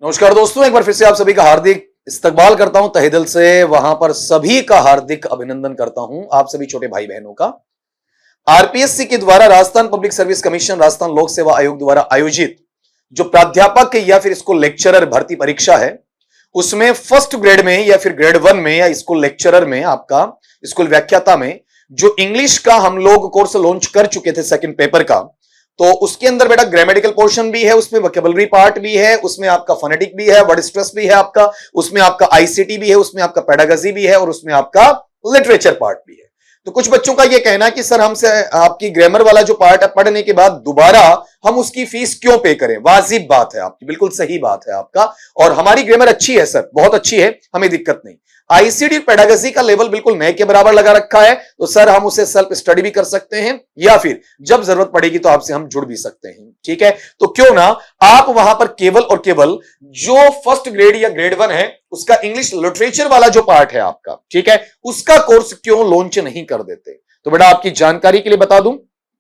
नमस्कार दोस्तों, एक बार फिर से आप सभी का हार्दिक इस्तकबाल करता हूं तहे दिल से। वहां पर सभी का हार्दिक अभिनंदन करता हूं, आप सभी छोटे भाई बहनों का। आरपीएससी के द्वारा Rajasthan public service commission, Rajasthan लोक सेवा आयोग द्वारा आयोजित जो प्राध्यापक या फिर स्कूल लेक्चरर भर्ती परीक्षा है, उसमें फर्स्ट ग्रेड में या फिर ग्रेड 1 में या स्कूल लेक्चरर में, आपका स्कूल व्याख्याता में जो इंग्लिश का हम लोग कोर्स लॉन्च कर चुके थे सेकंड पेपर का, तो उसके अंदर बेटा ग्रामेटिकल पोर्शन भी है, उसमें वोकैबुलरी पार्ट भी है, उसमें आपका फोनेटिक भी है, वर्ड स्ट्रेस भी है आपका, उसमें आपका आईसीटी भी है, उसमें आपका पेडागोजी भी है और उसमें आपका लिटरेचर पार्ट भी है। तो कुछ बच्चों का यह कहना है कि सर हमसे आपकी ग्रामर वाला जो पार्ट है पढ़ने के बाद दोबारा हम उसकी फीस क्यों पे करें। वाजिब बात है आपकी, बिल्कुल सही बात है आपका, और हमारी ग्रामर अच्छी है सर, बहुत अच्छी है, हमें दिक्कत नहीं। आईसीडी पेडागोजी का लेवल बिल्कुल नए के बराबर लगा रखा है, तो सर हम उसे सेल्फ स्टडी भी कर सकते हैं या फिर जब जरूरत पड़ेगी तो आपसे हम जुड़ भी सकते हैं। ठीक है, तो क्यों ना आप वहां पर केवल और केवल जो फर्स्ट ग्रेड या ग्रेड 1 है उसका इंग्लिश लिटरेचर वाला जो पार्ट है आपका, ठीक है, उसका कोर्स क्यों लॉन्च नहीं कर देते। तो बेटा आपकी जानकारी के लिए बता दूं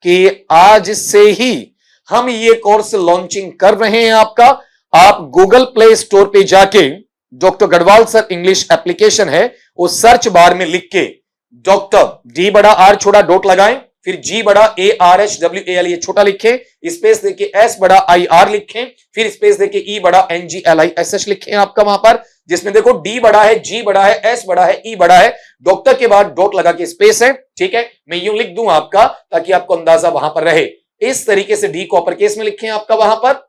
कि आज से ही हम ये कोर्स लॉन्चिंग कर रहे हैं आपका। आप गूगल प्ले स्टोर पे जाके doctor Garhwal sir English application है, वो सर्च बार में लिख के डॉक्टर डी बड़ा आर छोटा डॉट लगाएं, फिर जी बड़ा ARHWAL ये छोटा लिखें, स्पेस देके S बड़ा IR लिखें, फिर स्पेस देके E बड़ा NGLISH लिखें आपका वहां पर, जिसमें देखो D बड़ा है, G बड़ा है, S बड़ा है, E बड़ा है, डॉक्टर के बाद डॉट लगा के स्पेस है। ठीक है, मैं यूं लिख दूं आपका ताकि आपको अंदाजा वहां पर रहे। इस तरीके से D को अपर केस में लिखें आपका वहां पर,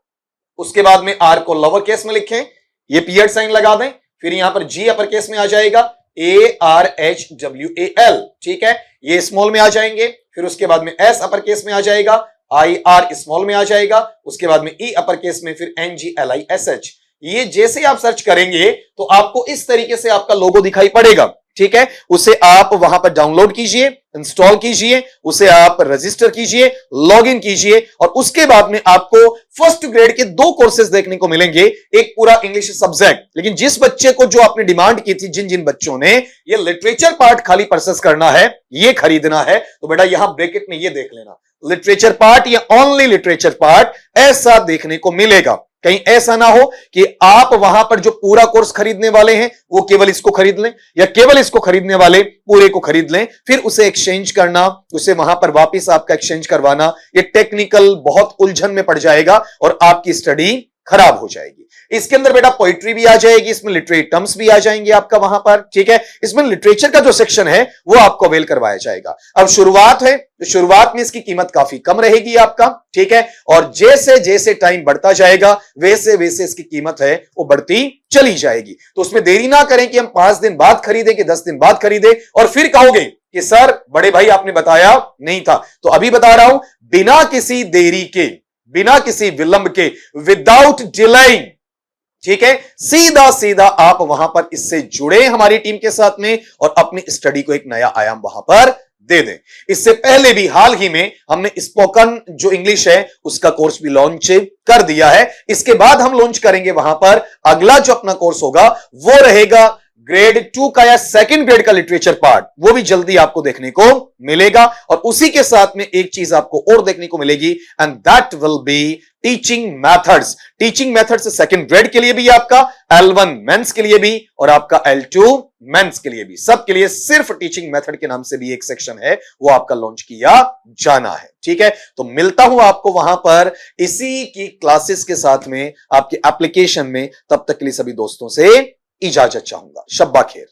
उसके बाद में R को लोअर केस में लिखें, ये पीरियड साइन लगा दें, फिर यहां पर G अपर केस में आ जाएगा, ARHWAL, ठीक है, ये स्मॉल में आ जाएंगे, फिर उसके बाद में S अपर केस में आ जाएगा, IR स्मॉल में आ जाएगा, उसके बाद में E अपर केस में, फिर NGLISH। ये जैसे आप सर्च करेंगे तो आपको इस तरीके से आपका लोगो दिखाई पड़ेगा। ठीक है, उसे आप वहां पर डाउनलोड कीजिए, इंस्टॉल कीजिए, उसे आप रजिस्टर कीजिए, लॉगिन कीजिए, और उसके बाद में आपको फर्स्ट ग्रेड के 2 कोर्सेज देखने को मिलेंगे, एक पूरा इंग्लिश सब्जेक्ट। लेकिन जिस बच्चे को जो आपने डिमांड की थी, जिन जिन बच्चों ने ये लिटरेचर पार्ट खाली परचेस करना है, ये खरीदना है, तो बेटा यहां ब्रैकेट में ये देख लेना, लिटरेचर पार्ट या ओनली लिटरेचर पार्ट, ऐसा देखने को मिलेगा। कहीं ऐसा ना हो कि आप वहां पर जो पूरा कोर्स खरीदने वाले हैं वो केवल इसको खरीद लें, या केवल इसको खरीदने वाले पूरे को खरीद लें, फिर उसे एक्सचेंज करना, उसे वहां पर वापस आपका एक्सचेंज करवाना, ये टेक्निकल बहुत उलझन में पड़ जाएगा और आपकी स्टडी खराब हो जाएगी। इसके अंदर बेटा पोइट्री भी आ जाएगी, इसमें लिटरेरी टर्म्स भी आ जाएंगे आपका वहां पर। ठीक है, इसमें लिटरेचर का जो सेक्शन है वो आपको अवेल करवाया जाएगा। अब शुरुआत है तो शुरुआत में इसकी कीमत काफी कम रहेगी आपका। ठीक है, और जैसे जैसे टाइम बढ़ता जाएगा वैसे वैसे इसकी कीमत है वो बढ़ती चली जाएगी। तो उसमें देरी ना करें कि हम 5 दिन बाद खरीदें कि 10 दिन बाद खरीदें और फिर कहोगे कि सर बड़े भाई आपने बताया नहीं था। तो अभी बता रहा हूं, बिना किसी देरी के, बिना किसी विलंब के, विदाउट डिलेइंग, ठीक है, सीधा सीधा आप वहां पर इससे जुड़े हमारी टीम के साथ में और अपनी स्टडी को एक नया आयाम वहां पर दे दें। इससे पहले भी हाल ही में हमने स्पोकन जो इंग्लिश है उसका कोर्स भी लॉन्च कर दिया है। इसके बाद हम लॉन्च करेंगे वहां पर अगला जो अपना कोर्स होगा वो रहेगा ग्रेड 2 का या सेकंड ग्रेड का लिटरेचर पार्ट, वो भी जल्दी आपको देखने को मिलेगा। और उसी के साथ में एक चीज आपको और देखने को मिलेगी, and that will be teaching methods. Teaching methods second grade के लिए भी, आपका L1 मेंस के लिए भी और आपका L2 मेंस के लिए भी, सबके लिए सिर्फ टीचिंग मेथड के नाम से भी एक सेक्शन है वो आपका लॉन्च किया जाना है। ठीक है, तो मिलता हूं आपको वहां पर इसी की क्लासेस के साथ में आपके एप्लीकेशन में। तब तक के लिए सभी दोस्तों से इजाजत चाहूंगा। शब्बा खैर।